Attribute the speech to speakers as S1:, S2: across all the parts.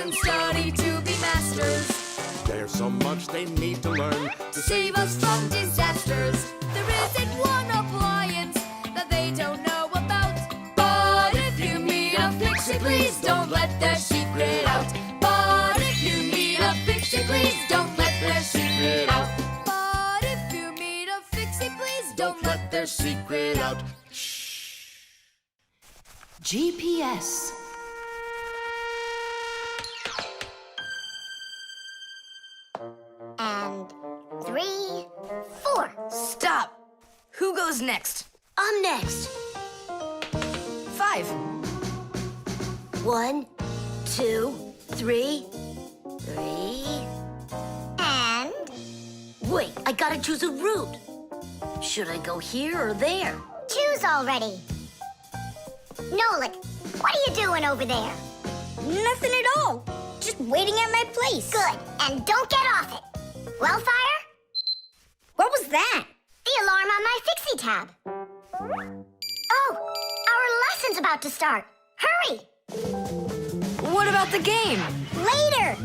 S1: and study to be masters.
S2: There's so much they need to learn
S1: To save us from disasters. There isn't one appliance that they don't know about. But if you meet a Fixie, please don't let their secret out. But if you meet a Fixie, please don't let their secret out. But if you meet a Fixie, please don't let their secret out.
S3: GPS.
S4: And 3, 4.
S3: Stop. Who goes next? I'm next. 5. 1, 2, 3. 3.
S4: And
S3: Wait, I gotta choose a route. Should I go here or there?
S4: choose already. Nolik, what are you doing over there?
S5: Nothing at all. Just waiting at my place.
S4: Good, and don't get off it. Wildfire?
S5: What was that?
S4: The alarm on my Fixie tab. Oh, our lesson's about to start. Hurry!
S3: What about the game?
S5: Later.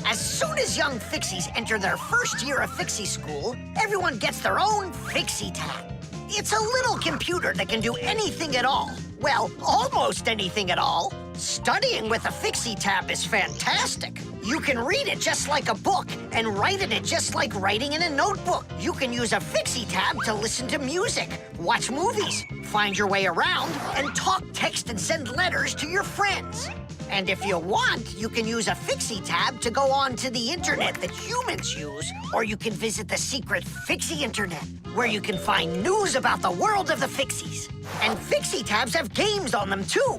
S6: As soon as young Fixies enter their first year of Fixie school, everyone gets their own Fixie tab. It's a little computer that can do anything at all. Well, almost anything at all. Studying with a Fixie tab is fantastic. You can read it just like a book and write in it just like writing in a notebook. You can use a Fixie tab to listen to music, watch movies, find your way around, and talk, text, and send letters to your friends. And if you want, you can use a Fixie tab to go on to the internet that humans use, or you can visit the secret Fixie internet, where you can find news about the world of the Fixies. And Fixie tabs have games on them, too.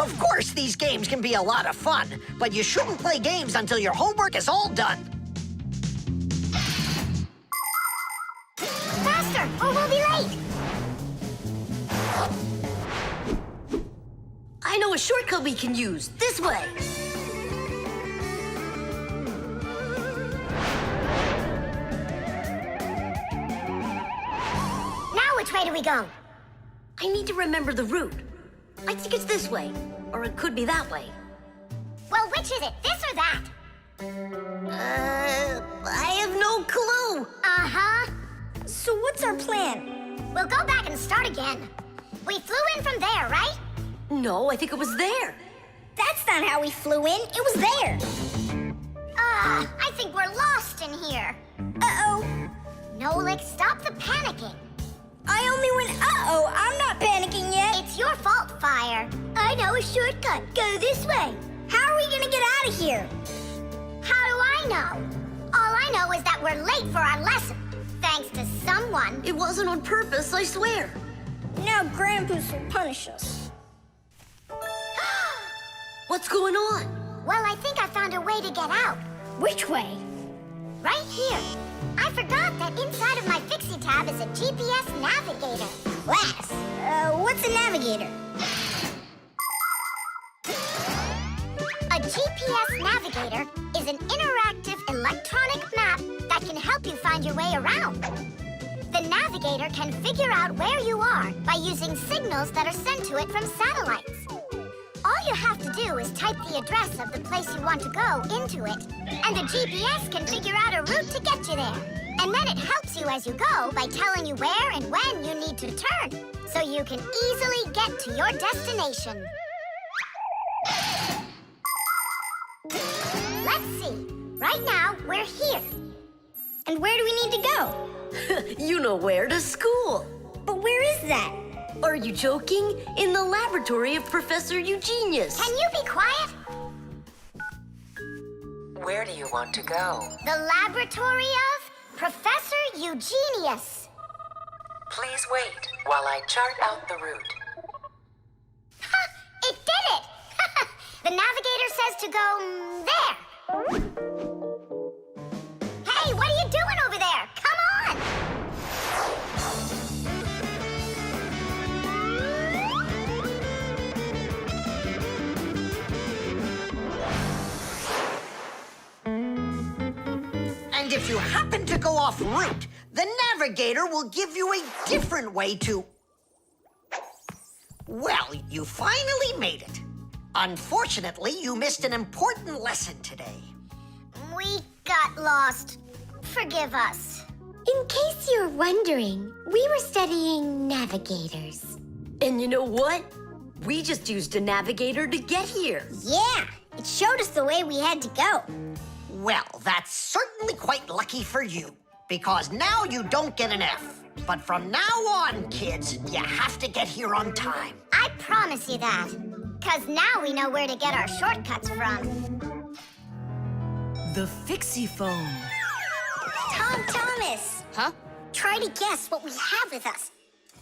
S6: Of course, these games can be a lot of fun, but you shouldn't play games until your homework is all done.
S4: Faster, or we'll be late.
S3: I know a shortcut we can use. This way.
S4: Now which way do we go?
S3: I need to remember the route. I think it's this way, or it could be that way.
S4: Well, which is it, this or that?
S3: I have no clue.
S4: Uh-huh.
S5: So what's our plan?
S4: We'll go back and start again. We flew in from there, right?
S3: No, I think it was there.
S5: That's not how we flew in. It was there.
S4: I think we're lost in here.
S5: Uh-oh.
S4: Nolik, stop the panicking.
S5: I only went uh-oh. I'm not panicking yet.
S4: It's your fault, Fire. I know a shortcut. Go this way.
S5: How are we gonna get out of here?
S4: How do I know? All I know is that we're late for our lesson. Thanks to someone.
S3: It wasn't on purpose, I swear.
S5: Now Grandpa's will punish us.
S3: What's going on?
S4: Well, I think I found a way to get out.
S5: Which way?
S4: Right here. I forgot that inside of my Fixie tab is a GPS navigator.
S5: Class. What's a navigator?
S4: A GPS navigator is an interactive electronic map that can help you find your way around. The navigator can figure out where you are by using signals that are sent to it from satellites. All you have to do is type the address of the place you want to go into it, and the GPS can figure out a route to get you there. And then it helps you as you go by telling you where and when you need to turn, so you can easily get to your destination. Let's see. Right now, we're here.
S5: And where do we need to go?
S3: You know where, to school.
S5: But where is that?
S3: Are you joking? In the laboratory of Professor Eugenius.
S4: Can you be quiet?
S7: Where do you want to go?
S4: The laboratory of Professor Eugenius.
S7: Please wait while I chart out the route.
S4: Ha! It did it! The navigator says to go there. Hey, what are you doing over there? Come on!
S6: And if you happen to go off route, the navigator will give you a different way to Well, you finally made it. Unfortunately, you missed an important lesson today.
S4: We got lost. Forgive us.
S3: In case you're wondering, we were studying navigators. And you know what? We just used a navigator to get here.
S5: Yeah, it showed us the way we had to go.
S6: Well, that's certainly quite lucky for you, because now you don't get an F. But from now on, kids, you have to get here on time.
S4: I promise you that. 'Cause now we know where to get our shortcuts from.
S3: The Fixie Phone.
S5: Tom Thomas,
S8: Huh?
S5: try to guess what we have with us.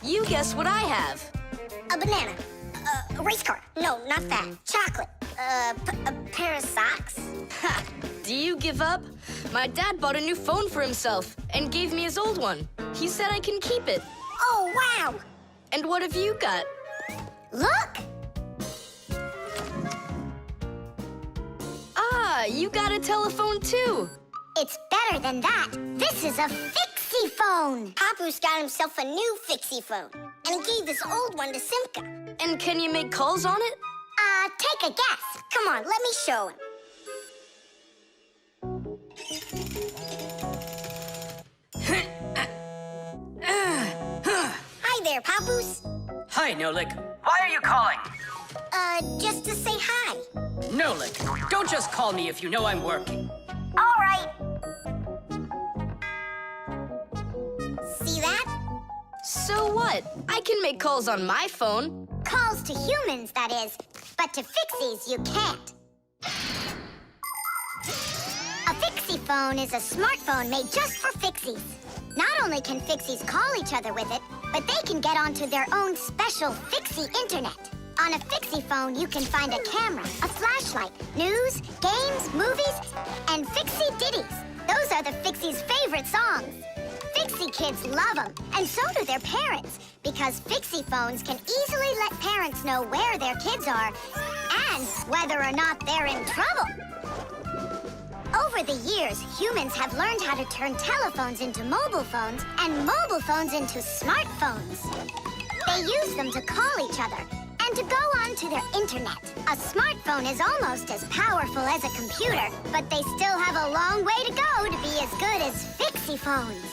S8: You guess what I have.
S5: A banana. A race car. No, not that. Chocolate. A pair of socks.
S8: Ha! Do you give up? My dad bought a new phone for himself and gave me his old one. He said I can keep it.
S5: Oh, wow.
S8: And what have you got?
S5: Look.
S8: Ah, you got a telephone too.
S4: It's better than that. This is a Fixie Phone.
S5: Papu's got himself a new Fixie phone, and he gave this old one to Simka.
S8: And can you make calls on it?
S4: Take a guess.
S5: Come on, let me show him. Hi there, Papoose.
S9: Hi, Nolik. Why are you calling?
S5: Just to say hi.
S9: Nolik, don't just call me if you know I'm working.
S5: All right. See that?
S8: So what? I can make calls on my phone.
S4: Calls to humans, that is. But to Fixies, you can't. A Fixie Phone is a smartphone made just for Fixies. Not only can Fixies call each other with it, but they can get onto their own special Fixie internet. On a Fixie Phone, you can find a camera, a flashlight, news, games, movies, and Fixie ditties. Those are the Fixies' favorite songs. Fixie kids love them, and so do their parents, because Fixie Phones can easily let parents know where their kids are and whether or not they're in trouble. Over the years, humans have learned how to turn telephones into mobile phones and mobile phones into smartphones. They use them to call each other and to go onto their internet. A smartphone is almost as powerful as a computer, but they still have a long way to go to be as good as Fixie Phones.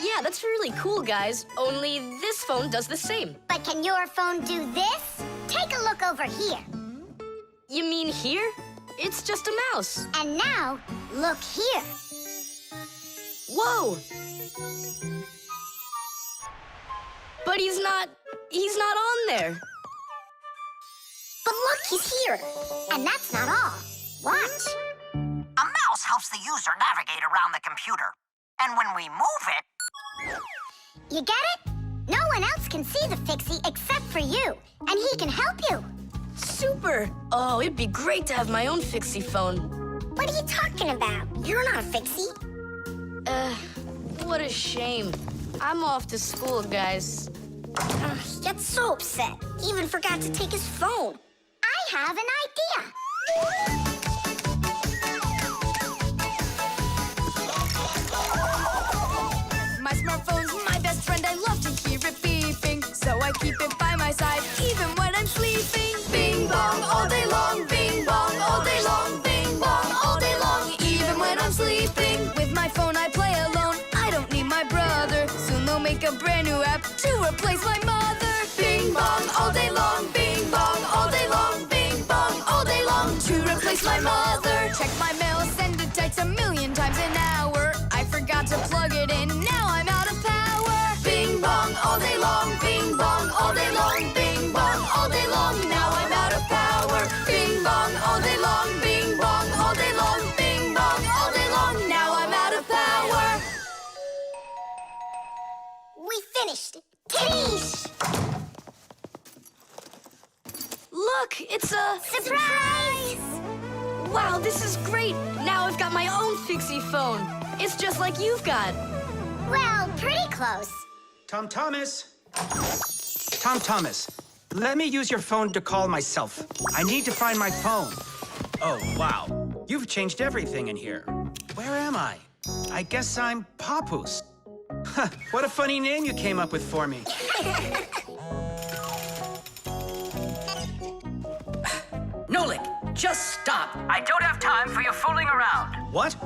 S8: Yeah, that's really cool, guys. Only this phone does the same.
S4: But can your phone do this? Take a look over here.
S8: You mean here? It's just a mouse.
S4: And now, look here.
S8: Whoa! But he's not on there.
S5: But look, he's here.
S4: And that's not all. Watch.
S6: A mouse helps the user navigate around the computer. And when we move it...
S4: You get it? No one else can see the Fixie except for you, and he can help you.
S8: Super! Oh, it'd be great to have my own Fixie phone.
S5: What are you talking about? You're not a Fixie.
S8: What a shame. I'm off to school, guys.
S5: He gets so upset. He even forgot to take his phone.
S4: I have an idea.
S1: My smartphone's my best friend. I love to hear it beeping, so I keep it by my side even when I'm sleeping. Bing bong all day long, bing bong all day long, bing bong all day long, even when I'm sleeping. With my phone I play alone. I don't need my brother. Soon they'll make a brand new app to replace my mother. Bing bong all day long, bing bong all day long, bing bong all day long, to replace my mother. Check my mail, send it text 1,000,000 times an hour. I forgot to plug it in. Now I'm out of power. Bing bong all day long, bing bong all day long, bing bong all day long. Now I'm out of power. Bing bong all day long, bing bong all day long, bing bong all day long. Now I'm out of power.
S5: We finished. Tish!
S8: Look, it's a...
S4: Surprise!
S8: Wow, this is great! Now I've got my own Fixie phone. It's just like you've got.
S4: Well, pretty close.
S10: Tom Thomas! Tom Thomas, let me use your phone to call myself. I need to find my phone. Oh, wow. You've changed everything in here. Where am I? I guess I'm Papoose. Huh, what a funny name you came up with for me.
S9: Nolik, just stop. I don't have time for your fooling around.
S10: What?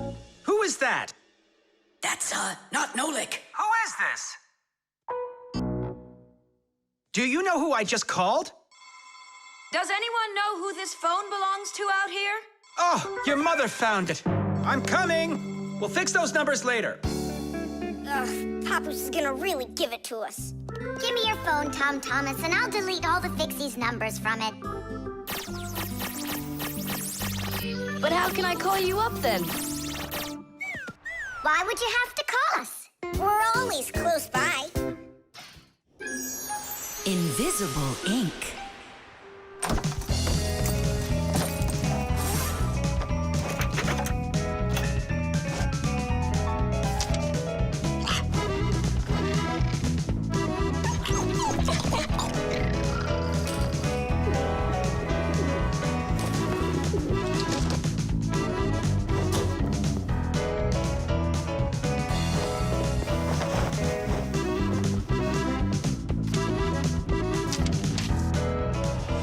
S10: Who is that?
S9: That's, not Nolik.
S10: Who is this? Do you know who I just called?
S1: Does anyone know who this phone belongs to out here?
S10: Oh, your mother found it. I'm coming. We'll fix those numbers later.
S5: Ugh, Papa's is gonna really give it to us.
S4: Give me your phone, Tom Thomas, and I'll delete all the Fixies numbers from it.
S8: But how can I call you up then?
S4: Why would you have to call us?
S5: We're always close by.
S1: Invisible ink.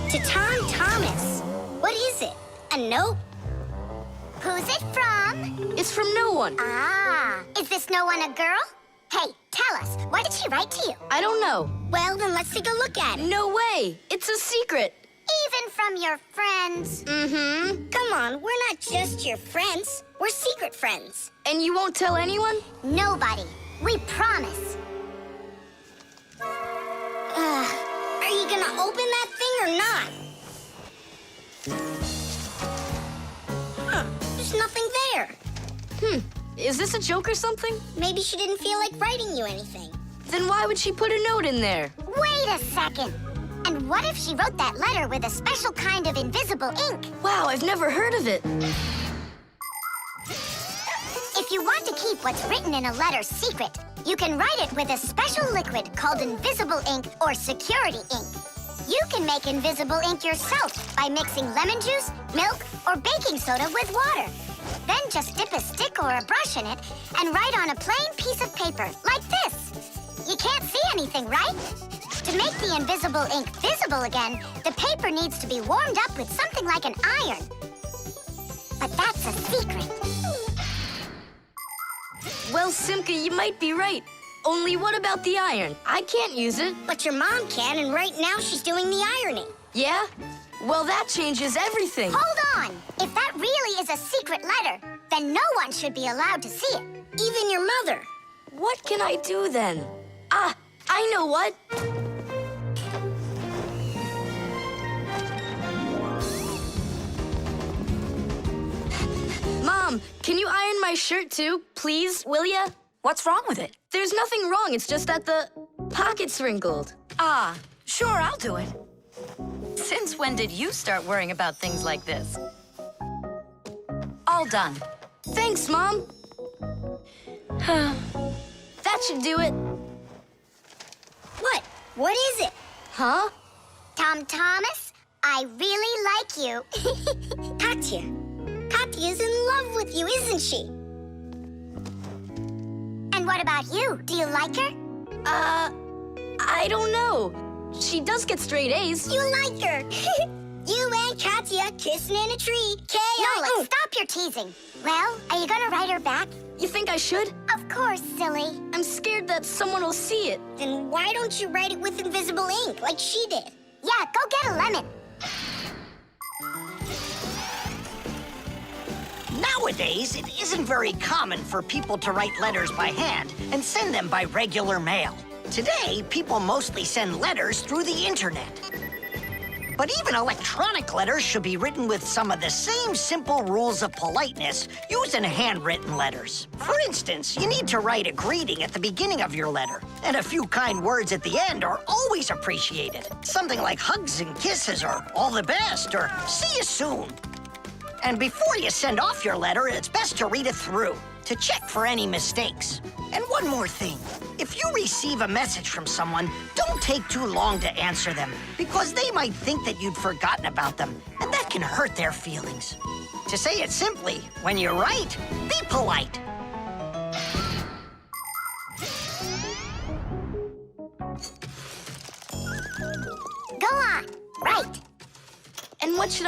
S5: To Tom Thomas. What is it? A note?
S4: Who's it from?
S8: It's from no one.
S4: Ah, is this no one a girl? Hey, tell us, what did she write to you?
S8: I don't know.
S5: Well, then let's take a look at it.
S8: No way. It's a secret.
S4: Even from your friends?
S8: Mm-hmm.
S5: Come on, we're not just your friends. We're secret friends.
S8: And you won't tell anyone?
S4: Nobody. We promise.
S5: Are you gonna open that thing or not? Huh, there's nothing there.
S8: Is this a joke or something?
S5: Maybe she didn't feel like writing you anything.
S8: Then why would she put a note in there?
S4: Wait a second. And what if she wrote that letter with a special kind of invisible ink?
S8: Wow, I've never heard of it.
S4: If you want to keep what's written in a letter secret, you can write it with a special liquid called invisible ink or security ink. You can make invisible ink yourself by mixing lemon juice, milk, or baking soda with water. Then just dip a stick or a brush in it and write on a plain piece of paper, like this. You can't see anything, right? To make the invisible ink visible again, the paper needs to be warmed up with something like an iron. But that's a secret.
S8: Well, Simka, you might be right. Only what about the iron? I can't use it.
S5: But your mom can, and right now she's doing the ironing.
S8: Yeah? Well, that changes everything.
S4: Hold on! If that really is a secret letter, then no one should be allowed to see it.
S5: Even your mother.
S8: What can I do then? Ah, I know what. Mom, can you iron my shirt too, please, will ya?
S1: What's wrong with it?
S8: There's nothing wrong, it's just that the pocket's wrinkled.
S1: Ah, sure, I'll do it. Since when did you start worrying about things like this? All done.
S8: Thanks, Mom. That should do it.
S5: What? What is it?
S8: Huh?
S4: Tom Thomas, I really like you.
S5: Katya. Katya's in love with you, isn't she?
S4: And what about you? Do you like her?
S8: I don't know. She does get straight A's.
S5: You like her. You and Katya kissing in a tree.
S4: Nolik, stop your teasing. Well, are you gonna write her back?
S8: You think I should?
S4: Of course, silly.
S8: I'm scared that someone will see it.
S5: Then why don't you write it with invisible ink like she did?
S4: Yeah, go get a lemon.
S6: Nowadays, it isn't very common for people to write letters by hand and send them by regular mail. Today, people mostly send letters through the internet. But even electronic letters should be written with some of the same simple rules of politeness used in handwritten letters. For instance, you need to write a greeting at the beginning of your letter, and a few kind words at the end are always appreciated. Something like hugs and kisses, or all the best, or see you soon. And before you send off your letter, it's best to read it through to check for any mistakes. And one more thing. If you receive a message from someone, don't take too long to answer them, because they might think that you'd forgotten about them, and that can hurt their feelings. To say it simply, when you write, be polite.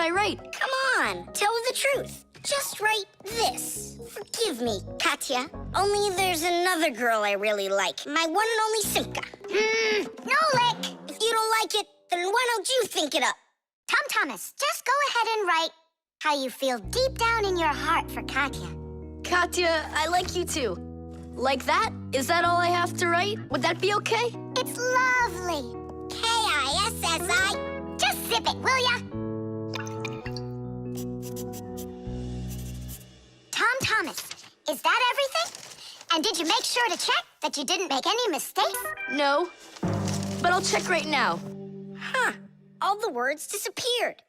S8: I write?
S5: Come on, tell the truth. Just write this. Forgive me, Katya. Only there's another girl I really like. My one and only Simka.
S4: Nolik!
S5: If you don't like it, then why don't you think it up?
S4: Tom Thomas, just go ahead and write how you feel deep down in your heart for Katya.
S8: Katya, I like you too. Like that? Is that all I have to write? Would that be okay?
S4: It's lovely.
S5: Kissi.
S4: Just zip it, will ya? Tom Thomas, is that everything? And did you make sure to check that you didn't make any mistakes?
S8: No, but I'll check right now.
S5: Huh. All the words disappeared.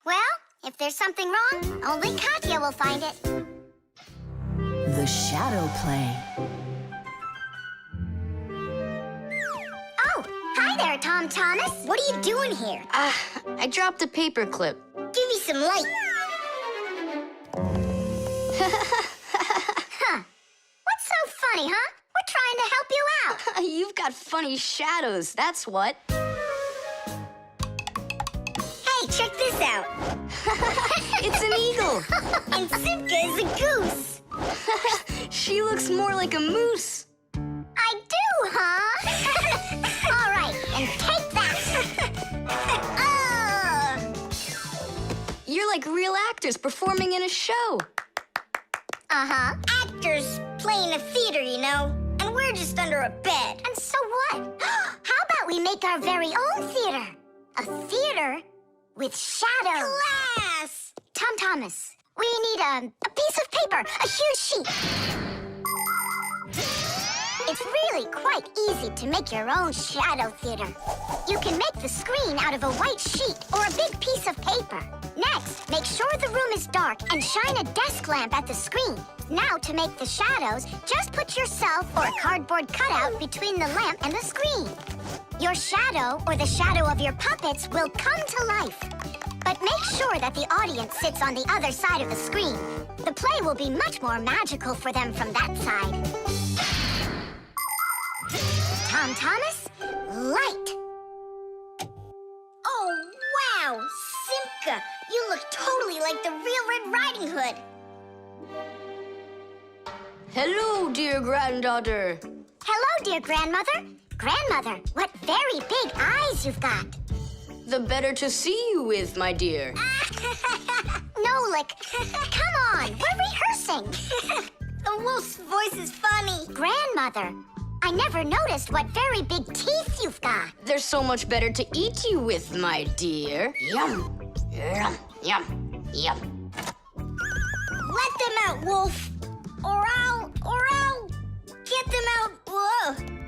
S4: Well, if there's something wrong, only Katya will find it.
S11: The shadow play.
S4: Oh, hi there, Tom Thomas.
S5: What are you doing here?
S8: I dropped a paper clip.
S5: Give me some light.
S4: Huh. What's so funny, huh? We're trying to help you out.
S8: You've got funny shadows, that's what.
S5: Hey, check this out.
S8: It's an eagle.
S5: And Simka is a goose.
S8: She looks more like a moose.
S4: I do, huh? All right, and take that.
S8: You're like real actors performing in a show.
S4: Uh-huh.
S5: Actors playing a theater, you know? And we're just under a bed.
S4: And so what? How about we make our very own theater? A theater with shadows.
S5: Class!
S4: Tom Thomas, we need a piece of paper, a huge sheet. It's really quite easy to make your own shadow theater. You can make the screen out of a white sheet or a big piece of paper. Next, make sure the room is dark and shine a desk lamp at the screen. Now, to make the shadows, just put yourself or a cardboard cutout between the lamp and the screen. Your shadow or the shadow of your puppets will come to life. But make sure that the audience sits on the other side of the screen. The play will be much more magical for them from that side. Tom Thomas, light.
S5: Oh, wow! Simka, you look totally like the real Red Riding Hood.
S8: Hello, dear granddaughter.
S4: Hello, dear grandmother. Grandmother, what very big eyes you've got.
S8: The better to see you with, my dear.
S4: Nolik, come on, we're rehearsing.
S5: The wolf's voice is funny.
S4: Grandmother, I never noticed what very big teeth you've got.
S8: They're so much better to eat you with, my dear. Yum, yum, yum, yum.
S5: Let them out, wolf. Or I'll get them out,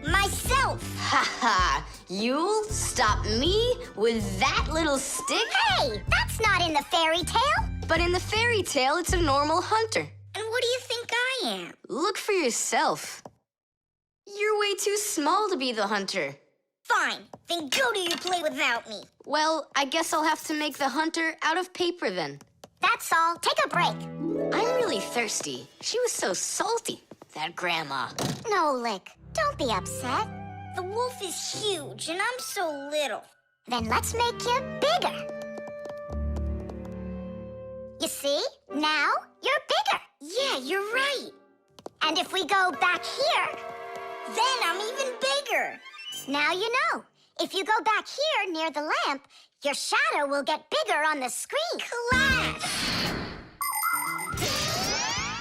S5: myself.
S8: Ha ha! You'll stop me with that little stick?
S4: Hey, that's not in the fairy tale.
S8: But in the fairy tale, it's a normal hunter.
S5: And what do you think I am?
S8: Look for yourself. You're way too small to be the hunter.
S5: Fine, then go do your play without me.
S8: Well, I guess I'll have to make the hunter out of paper then.
S4: That's all. Take a break.
S8: I'm really thirsty. She was so salty, that grandma.
S4: Nolik, don't be upset.
S5: The wolf is huge, and I'm so little.
S4: Then let's make you bigger. You see? Now you're bigger.
S5: Yeah, you're right.
S4: And if we go back here,
S5: then I'm even bigger.
S4: Now you know. If you go back here near the lamp, your shadow will get bigger on the screen.
S5: Class!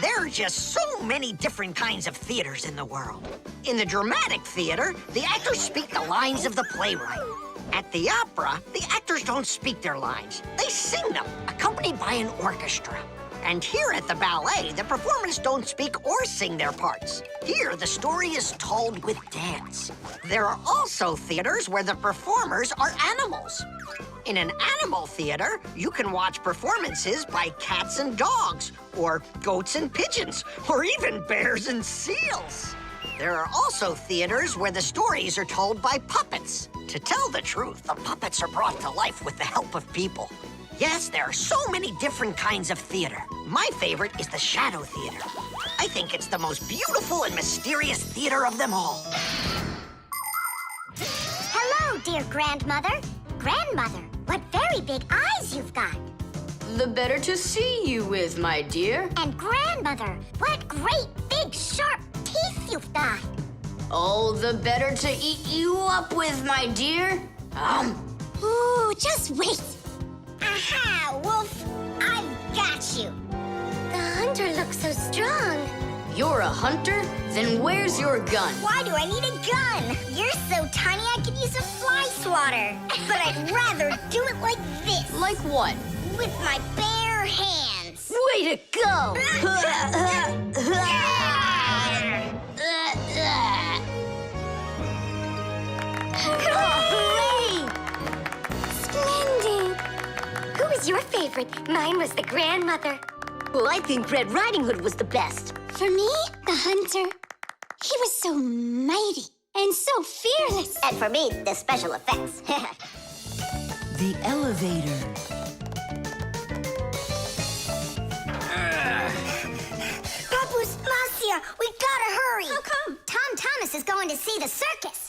S6: There are just so many different kinds of theaters in the world. In the dramatic theater, the actors speak the lines of the playwright. At the opera, the actors don't speak their lines. They sing them, accompanied by an orchestra. And here at the ballet, the performers don't speak or sing their parts. Here, the story is told with dance. There are also theaters where the performers are animals. In an animal theater, you can watch performances by cats and dogs, or goats and pigeons, or even bears and seals. There are also theaters where the stories are told by puppets. To tell the truth, the puppets are brought to life with the help of people. Yes, there are so many different kinds of theater. My favorite is the shadow theater. I think it's the most beautiful and mysterious theater of them all.
S4: Hello, dear grandmother. Grandmother, what very big eyes you've got.
S8: the better to see you with, my dear.
S4: And grandmother, what great big sharp teeth you've got.
S8: All the better to eat you up with, my dear.
S4: Ooh, just wait. Aha, Wolf, I've got you.
S3: The hunter looks so strong.
S8: You're a hunter? Then where's your gun?
S4: Why do I need a gun? You're so tiny I could use a fly swatter. But I'd rather do it like this.
S8: Like what?
S4: With my bare hands.
S3: Way to go! Hooray! Splendid! Who was your favorite? Mine was the grandmother. Well, I think Red Riding Hood was the best.
S4: For me, the hunter. He was so mighty and so fearless. And for me, the special effects.
S11: The elevator.
S4: Papu's, Marcia, we gotta hurry. How come? Tom Thomas is going to see the circus.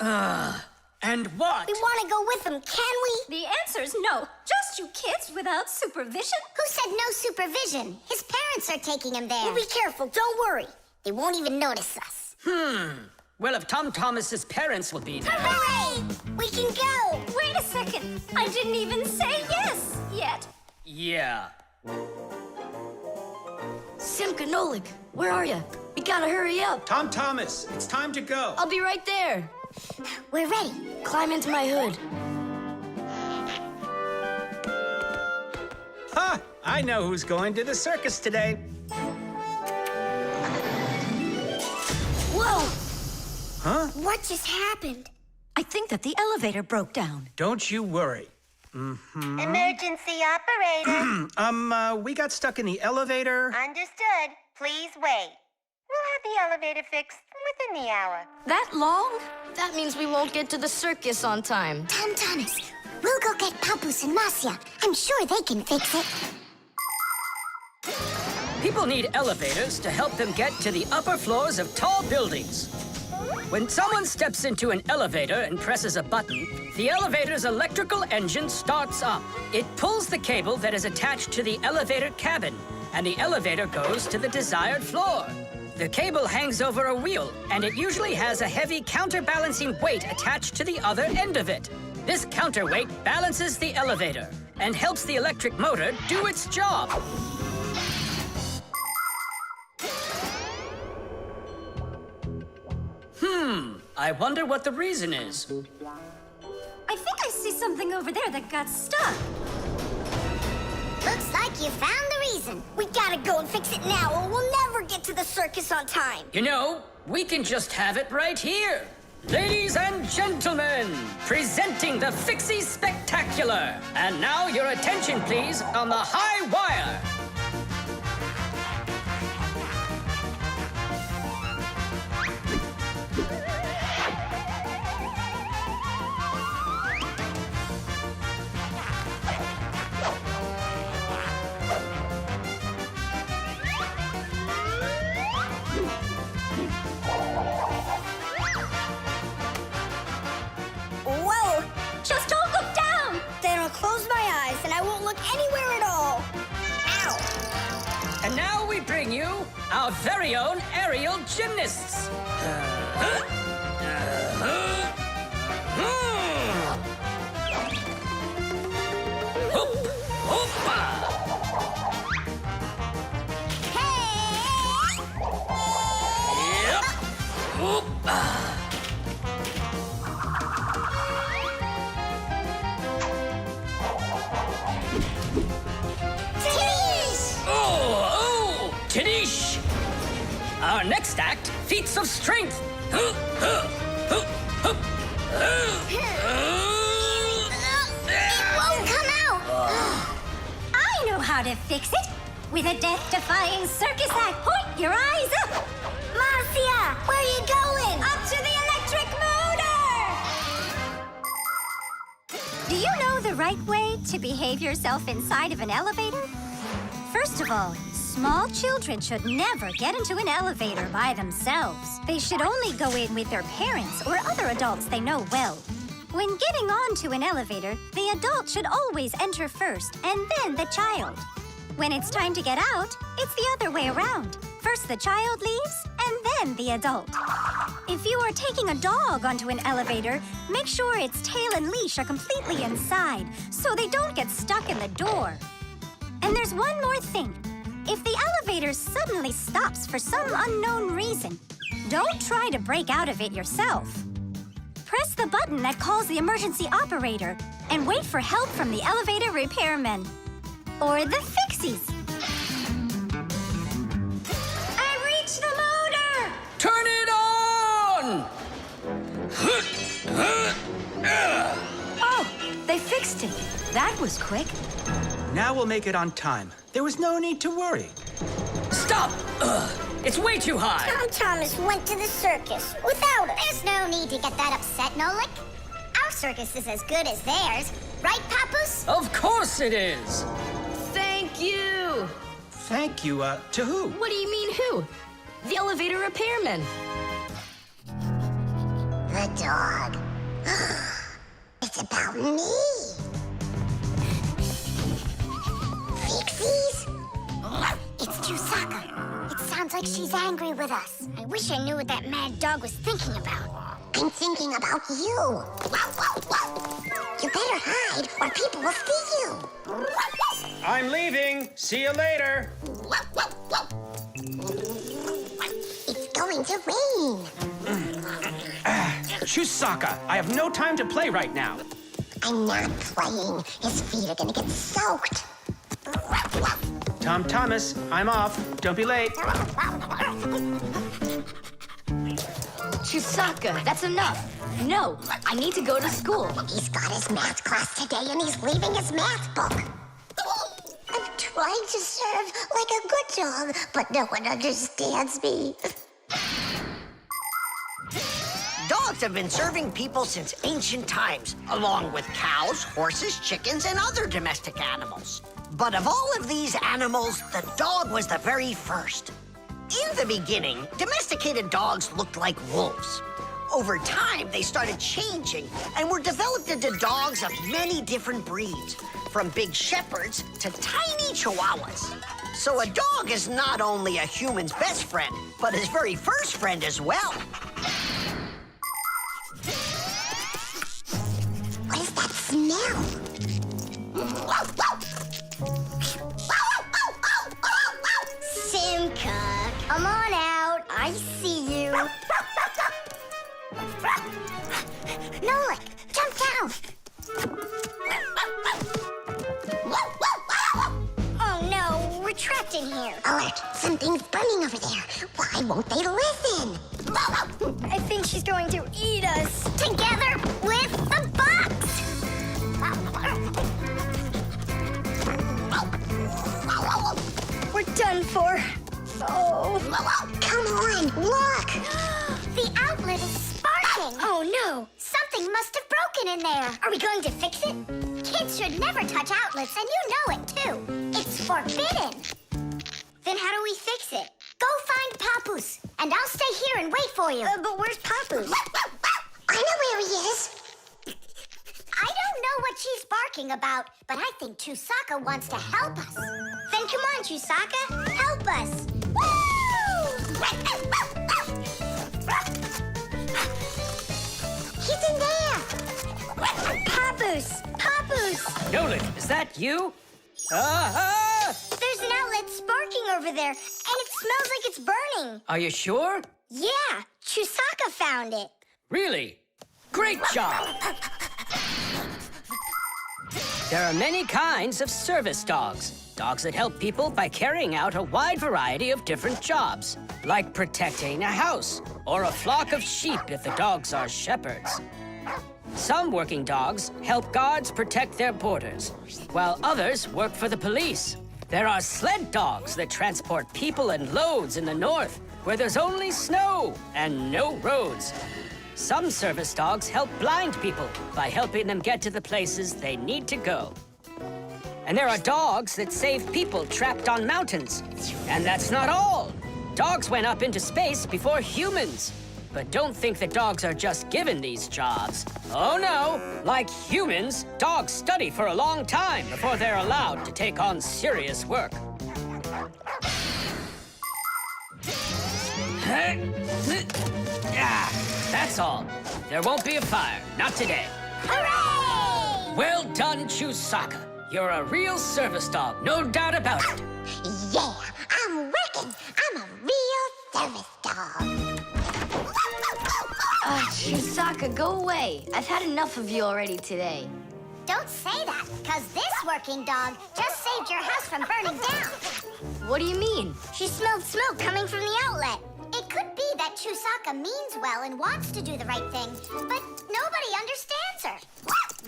S9: And what?
S4: We want to go with him, can we?
S3: The answer's no. Just you kids without supervision.
S4: Who said no supervision? His parents are taking him there. We'll be careful, don't worry. They won't even notice us.
S9: Well, if Tom Thomas's parents will be there.
S4: Hooray! We can go!
S3: Wait a second. I didn't even say yes yet.
S9: Yeah.
S8: Simka, Nolik, where are you? We gotta hurry up.
S10: Tom Thomas, it's time to go.
S8: I'll be right there.
S4: We're ready.
S8: Climb into my hood.
S10: Ha! I know who's going to the circus today.
S3: Whoa!
S10: Huh?
S4: What just happened?
S11: I think that the elevator broke down.
S10: Don't you worry.
S12: Emergency operator.
S10: We got stuck in the elevator.
S12: Understood. Please wait. We'll have the elevator fixed within the hour.
S8: That long? That means we won't get to the circus on time.
S4: Tom Thomas, we'll go get Papu's and Marcia. I'm sure they can fix it.
S9: People need elevators to help them get to the upper floors of tall buildings. When someone steps into an elevator and presses a button, the elevator's electrical engine starts up. It pulls the cable that is attached to the elevator cabin, and the elevator goes to the desired floor. The cable hangs over a wheel, and it usually has a heavy counterbalancing weight attached to the other end of it. This counterweight balances the elevator and helps the electric motor do its job. I wonder what the reason is.
S3: I think I see something over there that got stuck.
S4: Looks like you found the reason. We gotta go and fix it now, or we'll never get to the circus on time.
S9: You know, we can just have it right here. Ladies and gentlemen, presenting the Fixie Spectacular. And now your attention, please, on the high wire.
S4: Whoa!
S3: Just don't look down!
S4: Then I'll close my eyes and I won't look anywhere at all. Ow!
S9: And now we bring you our very own aerial gymnasts. Hoop, hoopa.
S4: Hey!
S9: Yep. Hoopa. Oh, Tadish! Our next act, feats of strength.
S4: It won't come out!
S3: I know how to fix it. With a death-defying circus act. Point your eyes up!
S4: Marcia, where are you going?
S3: Up to the electric motor! Do you know the right way to behave yourself inside of an elevator? First of all, small children should never get into an elevator by themselves. They should only go in with their parents or other adults they know well. When getting onto an elevator, the adult should always enter first, and then the child. When it's time to get out, it's the other way around. First the child leaves, and then the adult. If you are taking a dog onto an elevator, make sure its tail and leash are completely inside, so they don't get stuck in the door. And there's one more thing. If the elevator suddenly stops for some unknown reason, don't try to break out of it yourself. Press the button that calls the emergency operator and wait for help from the elevator repairmen. Or the Fixies. I reached the motor!
S9: Turn it on!
S11: Oh, they fixed it. That was quick.
S10: Now we'll make it on time. There was no need to worry.
S9: Stop! It's way too high.
S4: Tom Thomas went to the circus without us.
S12: There's no need to get that upset, Nolik. Our circus is as good as theirs. Right, Papoose?
S9: Of course it is.
S8: Thank you.
S10: Thank you, to who?
S8: What do you mean who? The elevator repairman.
S4: The dog. It's about me. Fixies?
S12: It's Chusaka. It sounds like she's angry with us. I wish I knew what that mad dog was thinking about.
S4: I'm thinking about you. You better hide or people will see you.
S10: I'm leaving. See you later.
S4: It's going to rain.
S10: Chusaka, I have no time to play right now.
S4: I'm not playing. His feet are gonna get soaked.
S10: Tom Thomas, I'm off. Don't be late.
S8: Chusaka, that's enough. No, I need to go to school.
S4: He's got his math class today and he's leaving his math book. I'm trying to serve like a good dog, but no one understands me.
S6: Dogs have been serving people since ancient times, along with cows, horses, chickens, and other domestic animals. But of all of these animals, the dog was the very first. In the beginning, domesticated dogs looked like wolves. Over time, they started changing and were developed into dogs of many different breeds, from big shepherds to tiny chihuahuas. So a dog is not only a human's best friend, but his very first friend as well.
S4: What is that smell?
S12: Simka, come on out. I see you. Nolik, jump down. Oh no, we're trapped in here.
S4: Alert, something's burning over there. Why won't they listen?
S12: I think she's going to eat us. Together with the box.
S4: We're done for. Oh. Come on, look.
S12: The outlet is sparking. Oh no, something must have broken in there. Are we going to fix it? Kids should never touch outlets, and you know it too. It's forbidden. Then how do we fix it? Go find Papoose, and I'll stay here and wait for you. But where's Papoose?
S4: I know where he is.
S12: I don't know what she's barking about, but I think Chusaka wants to help us. Then come on, Chusaka, help us. Woo!
S4: He's in there.
S12: Papoose! Papoose!
S9: Nolik, is that you? Ah!
S12: There's an outlet sparking over there, and it smells like it's burning.
S9: Are you sure?
S12: Yeah, Chusaka found it.
S9: Really? Great job! There are many kinds of service dogs. Dogs that help people by carrying out a wide variety of different jobs, like protecting a house or a flock of sheep if the dogs are shepherds. Some working dogs help guards protect their borders, while others work for the police. There are sled dogs that transport people and loads in the north, where there's only snow and no roads. Some service dogs help blind people by helping them get to the places they need to go. And there are dogs that save people trapped on mountains. And that's not all. Dogs went up into space before humans. But don't think that dogs are just given these jobs. Oh no! Like humans, dogs study for a long time before they're allowed to take on serious work. That's all. There won't be a fire. Not today.
S12: Hooray!
S9: Well done, Chusaka. You're a real service dog, no doubt about it.
S12: Yeah, I'm working. I'm a real service dog.
S8: Chusaka, go away. I've had enough of you already today.
S4: Don't say that, because this working dog just saved your house from burning down.
S8: What do you mean?
S4: She smelled smoke coming from the outlet. It could be that Chusaka means well and wants to do the right thing, but nobody understands her.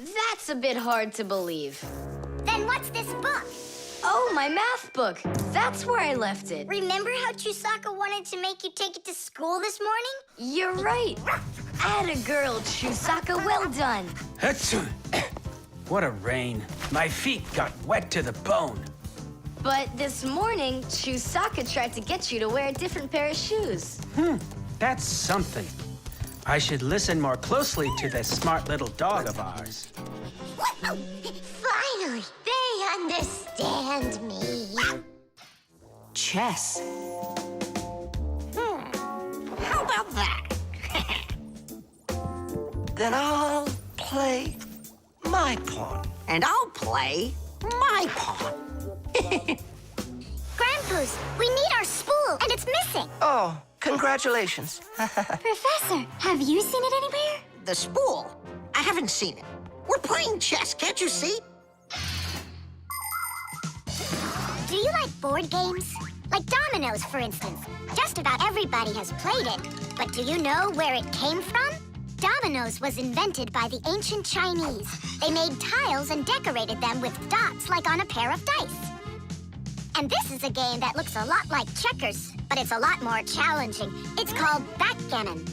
S8: That's a bit hard to believe.
S4: Then what's this book?
S8: Oh, my math book. That's where I left it.
S5: Remember how Chusaka wanted to make you take it to school this morning?
S8: You're right. Atta girl, Chusaka. Well done.
S10: Achoo. What a rain. My feet got wet to the bone.
S8: But this morning, Chusaka tried to get you to wear a different pair of shoes.
S10: That's something. I should listen more closely to this smart little dog of ours.
S12: Finally, they understand me.
S6: Chess. How about that? Then I'll play my pawn. And I'll play my pawn.
S4: Grandpa's, we need our spool, and it's missing.
S6: Oh, congratulations.
S4: Professor, have you seen it anywhere?
S6: The spool? I haven't seen it. We're playing chess, can't you see?
S4: Do you like board games? Like dominoes, for instance. Just about everybody has played it. But do you know where it came from? Dominoes was invented by the ancient Chinese. They made tiles and decorated them with dots like on a pair of dice. And this is a game that looks a lot like checkers, but it's a lot more challenging. It's called backgammon.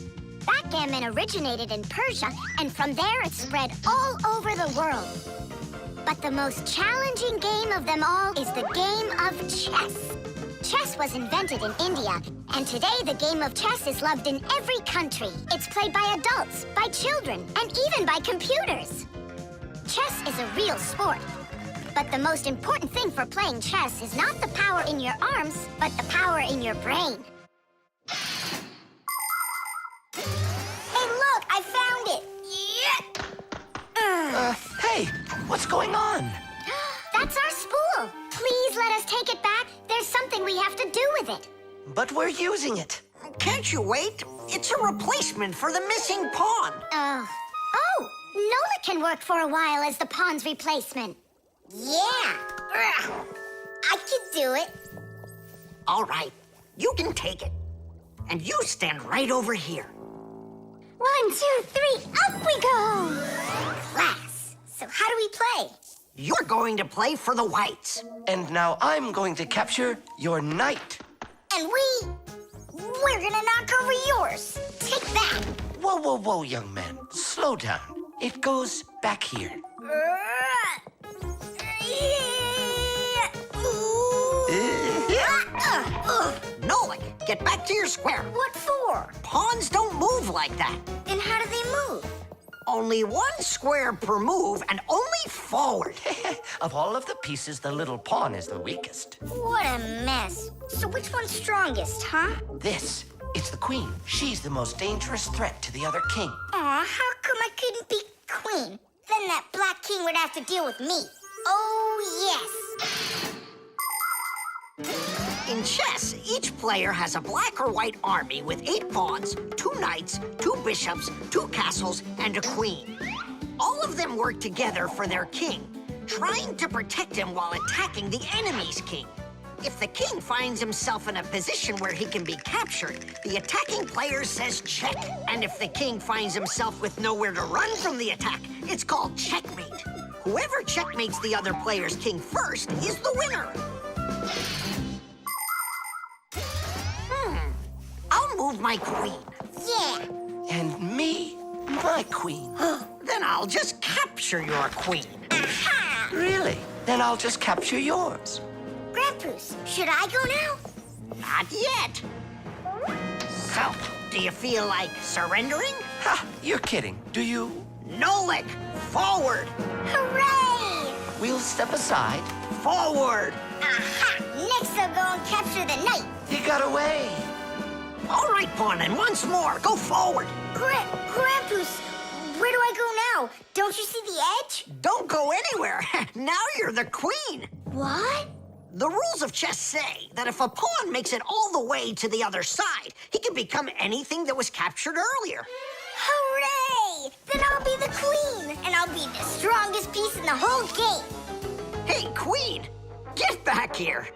S4: Backgammon originated in Persia, and from there it spread all over the world. But the most challenging game of them all is the game of chess. Chess was invented in India, and today the game of chess is loved in every country. It's played by adults, by children, and even by computers. Chess is a real sport. But the most important thing for playing chess is not the power in your arms, but the power in your brain.
S5: Hey, look, I found it.
S6: Hey, what's going on?
S4: That's our spool. Please let us take it back. There's something we have to do with it.
S6: But we're using it. Can't you wait? It's a replacement for the missing pawn.
S4: Oh, Nolik can work for a while as the pawn's replacement.
S5: Yeah. I could do it.
S6: All right, you can take it. And you stand right over here.
S4: 1, 2, 3, up we go!
S5: Class. So how do we play?
S6: You're going to play for the whites.
S13: And now I'm going to capture your knight.
S5: And we're gonna knock over yours. Take that.
S13: Whoa, whoa, whoa, young man. Slow down. It goes back here.
S6: Nolik, get back to your square.
S5: What for?
S6: Pawns don't move like that.
S5: Then how do they move?
S6: Only one square per move and only forward.
S13: Of all of the pieces, the little pawn is the weakest.
S5: What a mess. So which one's strongest, huh?
S13: This, it's the queen. She's the most dangerous threat to the other king.
S5: Aw, how come I couldn't be queen? Then that black king would have to deal with me. Oh, yes.
S6: In chess, each player has a black or white army with 8 pawns, 2 knights, 2 bishops, 2 castles, and a queen. All of them work together for their king, trying to protect him while attacking the enemy's king. If the king finds himself in a position where he can be captured, the attacking player says check. And if the king finds himself with nowhere to run from the attack, it's called checkmate. Whoever checkmates the other player's king first is the winner. I'll move my queen.
S5: Yeah.
S13: And me, my queen.
S6: Then I'll just capture your queen.
S5: Aha!
S13: Really? Then I'll just capture yours.
S5: Grandpa's, should I go now?
S6: Not yet. So, Do you feel like surrendering?
S13: Ha! You're kidding. Do you?
S6: Nolik, forward!
S4: Hooray!
S13: We'll step aside.
S6: Forward!
S4: Aha! Next I'll go and capture the knight.
S13: He got away.
S6: All right, Pawn, and once more, go forward.
S4: Grampus, where do I go now? Don't you see the edge?
S6: Don't go anywhere. Now you're the queen.
S4: What?
S6: The rules of chess say that if a pawn makes it all the way to the other side, he can become anything that was captured earlier.
S4: Hooray! Then I'll be the queen, and I'll be the strongest piece in the whole game.
S6: Hey, queen, get back here.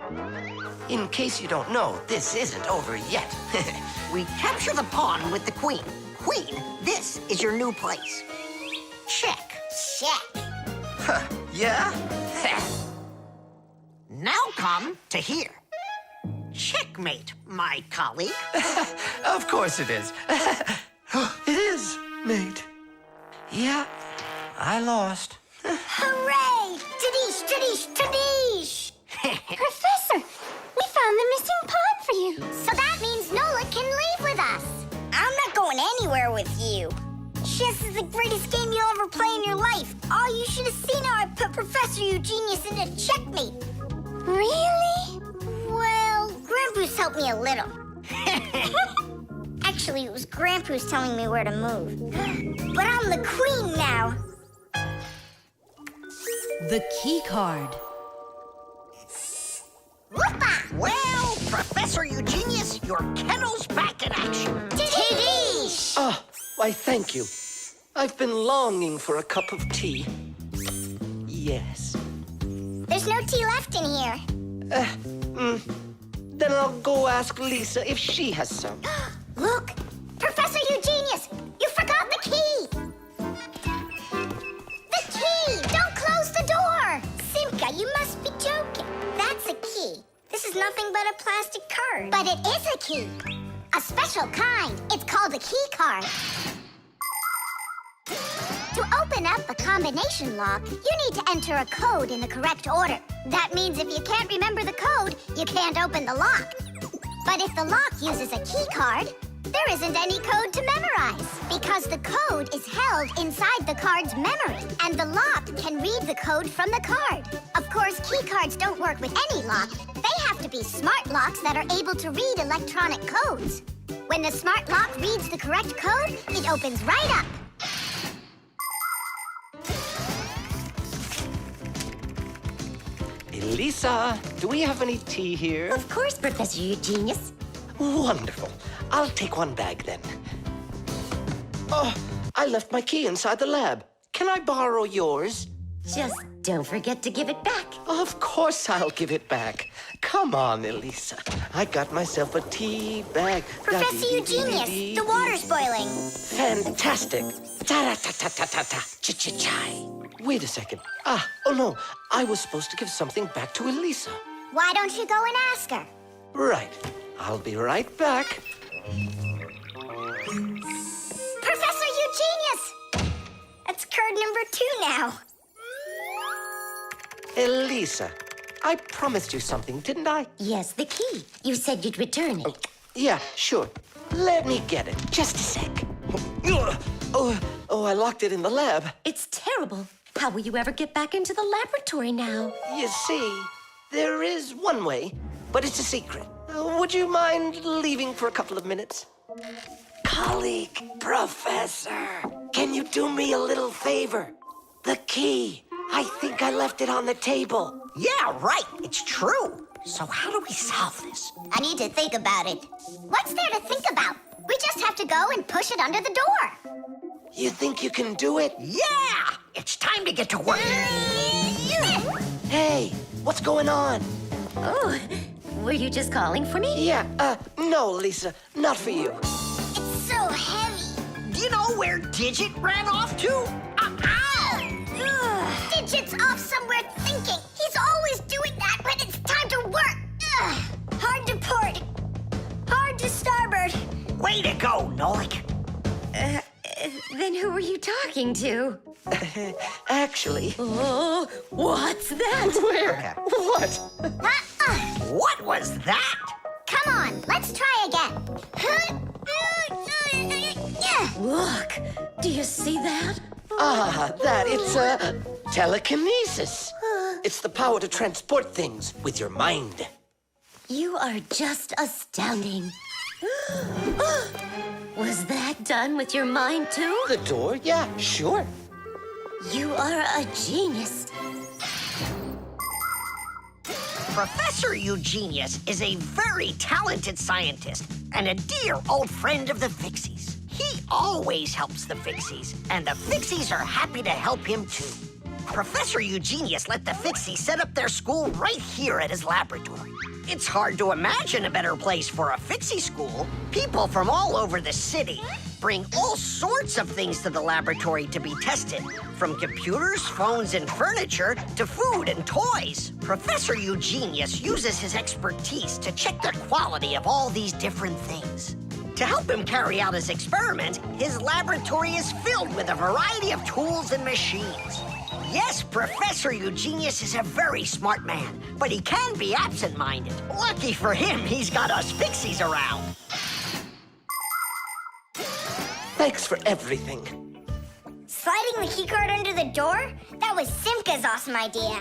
S13: In case you don't know, this isn't over yet.
S6: We capture the pawn with the queen. Queen, this is your new place. Check.
S4: Check.
S13: Huh, yeah?
S6: Now come to here. Checkmate, my colleague.
S13: Of course it is. It is, mate. Yeah, I lost.
S4: Hooray! Tadish, tadish, tadish! Professor, we found the missing pawn for you. So that means Nolik can leave with us.
S5: I'm not going anywhere with you.
S4: Chess is the greatest game you'll ever play in your life. Oh, you should have seen how I put Professor Eugenius into checkmate. Really? Well, Grampus helped me a little. Actually, it was Grampus telling me where to move. But I'm the queen now.
S11: The key card.
S4: Whoopa!
S6: Well, Professor Eugenius, your kennel's back in action.
S4: Tadish!
S14: Ah, why, thank you. I've been longing for a cup of tea. Yes.
S4: There's no tea left in here.
S14: Then I'll go ask Lisa if she has some.
S4: Look! Professor Eugenius! You forgot the key! The key! Don't close the door! Simka, you must be joking. That's a key. This is nothing but a plastic card. But it is a key. A special kind. It's called a key card. To open up a combination lock, you need to enter a code in the correct order. That means if you can't remember the code, you can't open the lock. But if the lock uses a key card, there isn't any code to memorize because the code is held inside the card's memory, and the lock can read the code from the card. Of course, key cards don't work with any lock. They have to be smart locks that are able to read electronic codes. When the smart lock reads the correct code, it opens right up.
S14: Lisa, do we have any tea here?
S5: Of course, Professor Eugenius.
S14: Wonderful. I'll take one bag then. Oh, I left my key inside the lab. Can I borrow yours?
S5: Just don't forget to give it back.
S14: Of course I'll give it back. Come on, Elisa. I got myself a tea bag.
S4: Professor Eugenius, the water's boiling.
S14: Fantastic. Ta-ra-ta-ta-ta-ta-ta. Ch-ch-chai. Wait a second. Oh no. I was supposed to give something back to Elisa.
S4: Why don't you go and ask her?
S14: Right. I'll be right back.
S4: Professor Eugenius! That's card number 2 now.
S14: Elisa, I promised you something, didn't I?
S5: Yes, the key. You said you'd return it.
S14: Yeah, sure. Let me get it. Just a sec. Oh, I locked it in the lab.
S11: It's terrible. How will you ever get back into the laboratory now?
S14: You see, there is one way, but it's a secret. Would you mind leaving for a couple of minutes? Colleague, Professor, can you do me a little favor? The key. I think I left it on the table.
S6: Yeah, right. It's true. So how do we solve this?
S4: I need to think about it. What's there to think about? We just have to go and push it under the door.
S14: You think you can do it?
S6: Yeah! It's time to get to work.
S14: Hey, what's going on?
S11: Oh, were you just calling for me?
S14: Yeah, no, Lisa, not for you.
S4: It's so heavy.
S6: Do you know where Digit ran off to? Ow!
S4: Digit's off somewhere thinking. He's always doing that when it's time to work. Hard to port. Hard to starboard.
S6: Way to go, Nolik.
S11: Then who were you talking to?
S14: Actually...
S11: Oh, what's that?
S14: Where? What?
S6: What was that?
S4: Come on, let's try again.
S11: Do you see that?
S14: It's telekinesis. It's the power to transport things with your mind.
S11: You are just astounding. Was that done with your mind, too?
S14: The door? Yeah, sure.
S11: You are a genius.
S6: Professor Eugenius is a very talented scientist and a dear old friend of the Fixies. He always helps the Fixies, and the Fixies are happy to help him too. Professor Eugenius let the Fixies set up their school right here at his laboratory. It's hard to imagine a better place for a Fixie school. People from all over the city bring all sorts of things to the laboratory to be tested, from computers, phones, and furniture to food and toys. Professor Eugenius uses his expertise to check the quality of all these different things. To help him carry out his experiment, his laboratory is filled with a variety of tools and machines. Yes, Professor Eugenius is a very smart man, but he can be absent-minded. Lucky for him, he's got us Fixies around.
S14: Thanks for everything.
S4: Sliding the keycard under the door? That was Simka's awesome idea.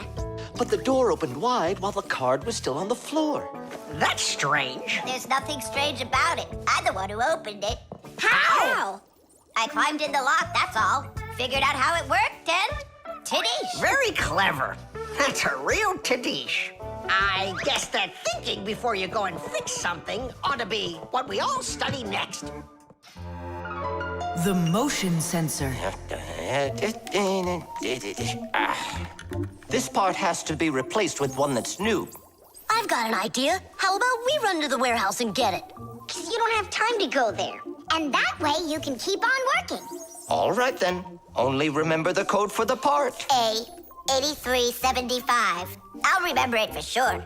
S14: But the door opened wide while the card was still on the floor.
S6: That's strange.
S4: There's nothing strange about it. I'm the one who opened it. How? I climbed in the lock, that's all. Figured out how it worked, and Tadish.
S6: Very clever. That's a real Tadish. I guess that thinking before you go and fix something ought to be what we all study next.
S11: The motion sensor.
S13: This part has to be replaced with one that's new.
S5: I've got an idea. How about we run to the warehouse and get it?
S4: Because you don't have time to go there. And that way you can keep on working.
S13: All right, then. Only remember the code for the part.
S4: A8375. I'll remember it for sure.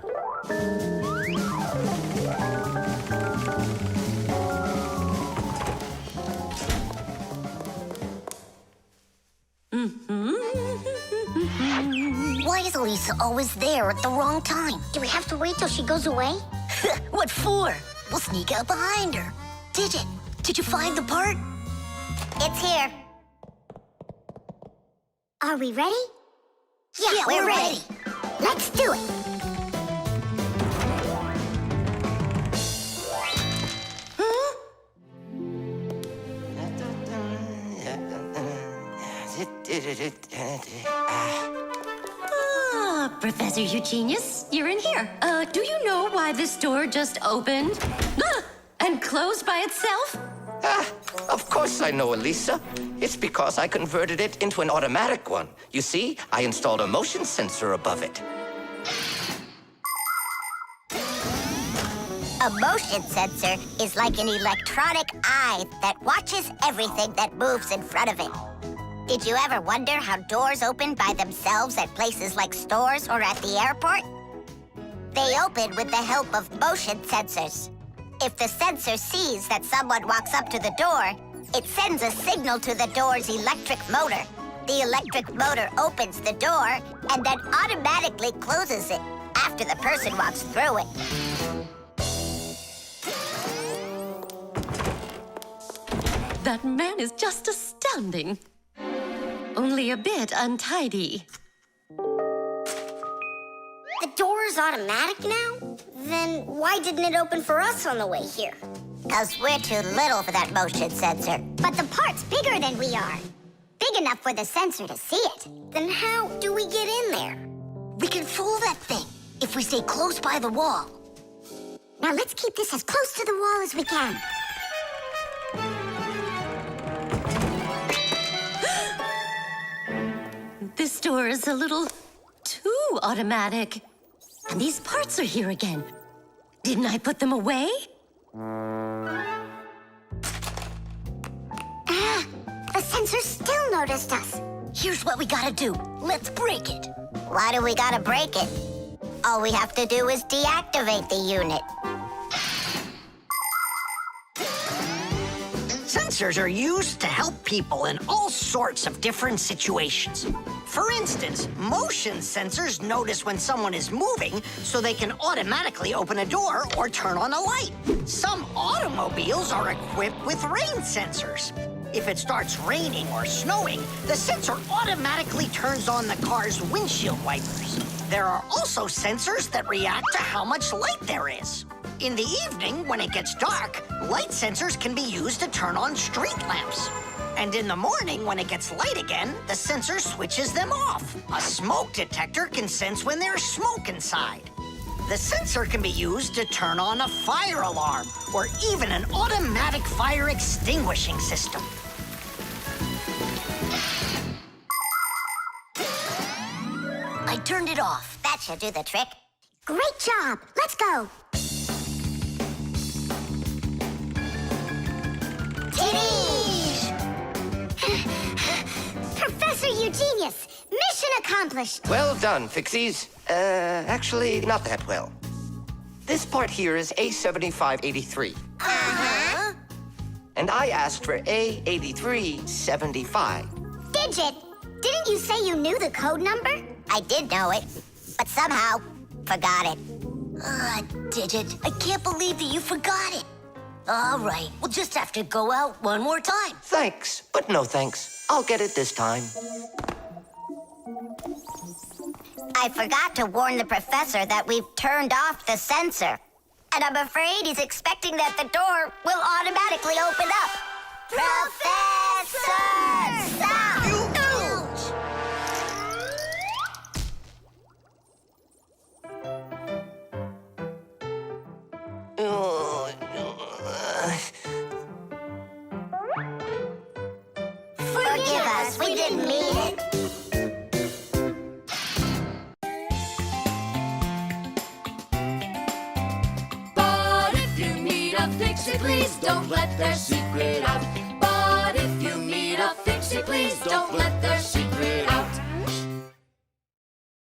S5: Why is Elisa always there at the wrong time?
S4: Do we have to wait till she goes away?
S5: What for? We'll sneak out behind her. Did you find the part?
S4: It's here. Are we ready?
S5: Yeah, we're ready.
S4: Let's do it.
S11: Professor Eugenius, you're in here. Do you know why this door just opened? And closed by itself?
S13: Of course I know, Elisa. It's because I converted it into an automatic one. You see, I installed a motion sensor above it.
S4: A motion sensor is like an electronic eye that watches everything that moves in front of it. Did you ever wonder how doors open by themselves at places like stores or at the airport? They open with the help of motion sensors. If the sensor sees that someone walks up to the door, it sends a signal to the door's electric motor. The electric motor opens the door and then automatically closes it after the person walks through it.
S11: That man is just astounding. Only a bit untidy.
S4: The door is automatic now? Then why didn't it open for us on the way here? Because we're too little for that motion sensor. But the part's bigger than we are. Big enough for the sensor to see it. Then how do we get in there?
S5: We can fool that thing if we stay close by the wall.
S4: Now let's keep this as close to the wall as we can.
S11: This door is a little too automatic. And these parts are here again. Didn't I put them away?
S4: The sensor still noticed us.
S5: Here's what we gotta do. Let's break it.
S4: Why do we gotta break it? All we have to do is deactivate the unit.
S6: Sensors are used to help people in all sorts of different situations. For instance, motion sensors notice when someone is moving so they can automatically open a door or turn on a light. Some automobiles are equipped with rain sensors. If it starts raining or snowing, the sensor automatically turns on the car's windshield wipers. There are also sensors that react to how much light there is. In the evening, when it gets dark, light sensors can be used to turn on street lamps. And in the morning, when it gets light again, the sensor switches them off. A smoke detector can sense when there's smoke inside. The sensor can be used to turn on a fire alarm or even an automatic fire extinguishing system.
S5: I turned it off.
S4: That should do the trick. Great job. Let's go. Professor Eugenius, mission accomplished.
S13: Well done, Fixies. Actually, not that well. This part here is A7583.
S4: Uh-huh.
S13: And I asked for A8375.
S4: Digit, didn't you say you knew the code number?
S5: I did know it, but somehow forgot it. Digit, I can't believe that you forgot it. All right, we'll just have to go out one more time.
S13: Thanks, but no thanks. I'll get it this time.
S5: I forgot to warn the professor that we've turned off the sensor. And I'm afraid he's expecting that the door will automatically open up. Professor! Stop!
S4: Forgive us, we didn't mean it.
S1: But if you meet a Fixie, please don't let their secret out. But if you meet a Fixie, please don't let their